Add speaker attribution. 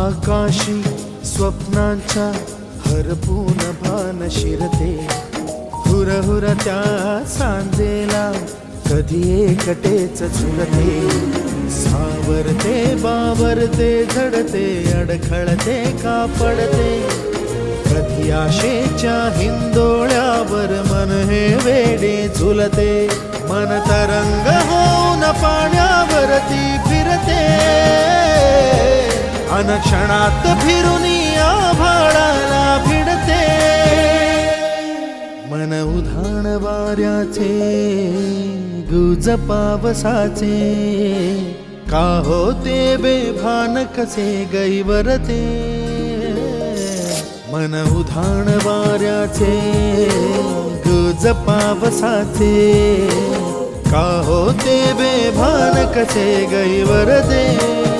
Speaker 1: आकाशी स्वप्नांच्या हरपून भान शिरते, हुरहुर त्या सांजेला कधी एकटेच झुलते, सावरते बावरते झडते अडखळते का पडते, कधी आशेच्या हिंदोळ्यावर मन हे वेडे झुलते, मन तरंग होऊन पाण्यावरती फिरते, अनक्षणात फिरून आभाळाला भिडते, मन उधाण वाऱ्याचे गुज पावसाचे, का होते बेभान कसे गैवरते, मन उधाण वाऱ्याचे गुज पावसाचे, का होते बेभान कसे गैवरते.